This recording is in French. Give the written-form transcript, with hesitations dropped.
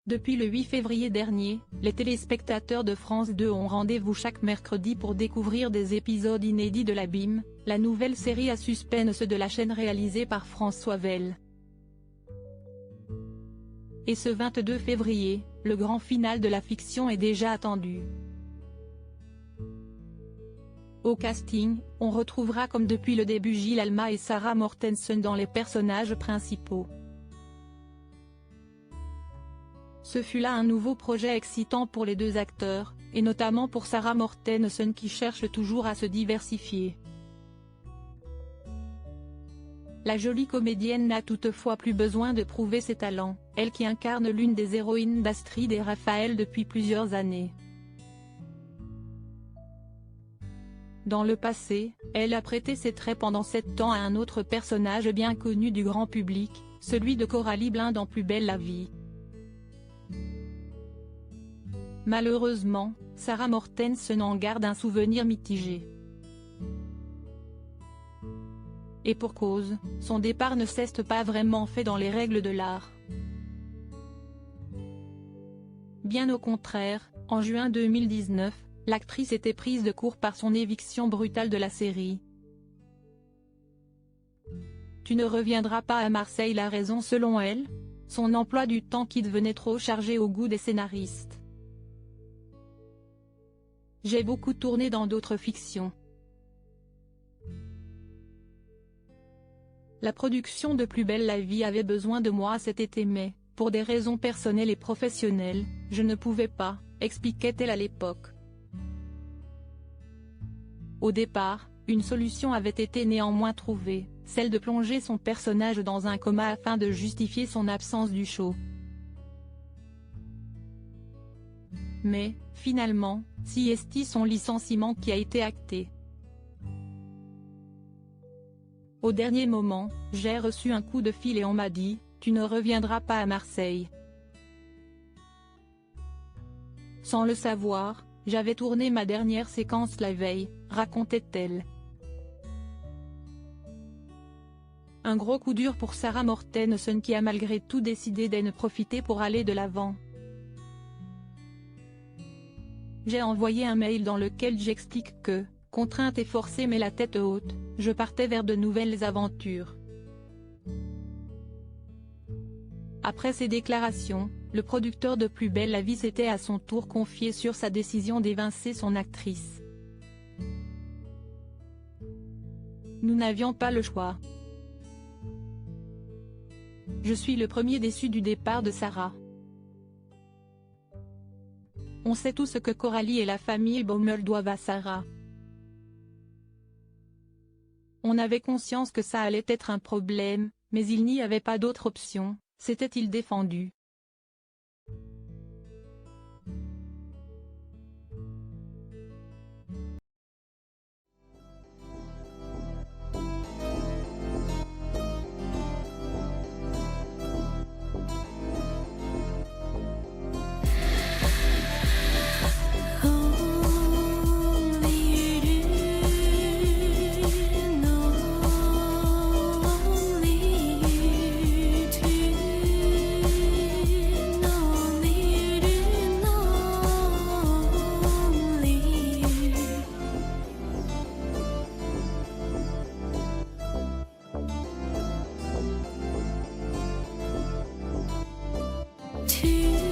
Depuis le 8 février dernier, les téléspectateurs de France 2 ont rendez-vous chaque mercredi pour découvrir des épisodes inédits de l'Abîme, la nouvelle série à suspense de la chaîne réalisée par François Vell. Et ce 22 février, le grand final de la fiction est déjà attendu. Au casting, on retrouvera comme depuis le début Gilles Alma et Sarah Mortensen dans les personnages principaux. Ce fut là un nouveau projet excitant pour les deux acteurs, et notamment pour Sarah Mortensen qui cherche toujours à se diversifier. La jolie comédienne n'a toutefois plus besoin de prouver ses talents, elle qui incarne l'une des héroïnes d'Astrid et Raphaël depuis plusieurs années. Dans le passé, elle a prêté ses traits pendant 7 ans à un autre personnage bien connu du grand public, celui de Coralie Blin dans Plus belle la vie. Malheureusement, Sarah Mortensen en garde un souvenir mitigé. Et pour cause, son départ ne s'est pas vraiment fait dans les règles de l'art. Bien au contraire, en juin 2019, l'actrice était prise de court par son éviction brutale de la série. Tu ne reviendras pas à Marseille. La raison selon elle ? Son emploi du temps qui devenait trop chargé au goût des scénaristes. J'ai beaucoup tourné dans d'autres fictions. La production de Plus belle la vie avait besoin de moi cet été mais, pour des raisons personnelles et professionnelles, je ne pouvais pas, expliquait-elle à l'époque. Au départ, une solution avait été néanmoins trouvée, celle de plonger son personnage dans un coma afin de justifier son absence du show. Mais, finalement, c'est son licenciement qui a été acté. Au dernier moment, j'ai reçu un coup de fil et on m'a dit « Tu ne reviendras pas à Marseille ». Sans le savoir, j'avais tourné ma dernière séquence la veille, racontait-elle. Un gros coup dur pour Sarah Mortensen qui a malgré tout décidé d'en profiter pour aller de l'avant. J'ai envoyé un mail dans lequel j'explique que, contrainte et forcée mais la tête haute, je partais vers de nouvelles aventures. Après ces déclarations, le producteur de Plus belle la vie s'était à son tour confié sur sa décision d'évincer son actrice. Nous n'avions pas le choix. Je suis le premier déçu du départ de Sarah. On sait tout ce que Coralie et la famille Baumel doivent à Sarah. On avait conscience que ça allait être un problème, mais il n'y avait pas d'autre option, s'était-il défendu. Tu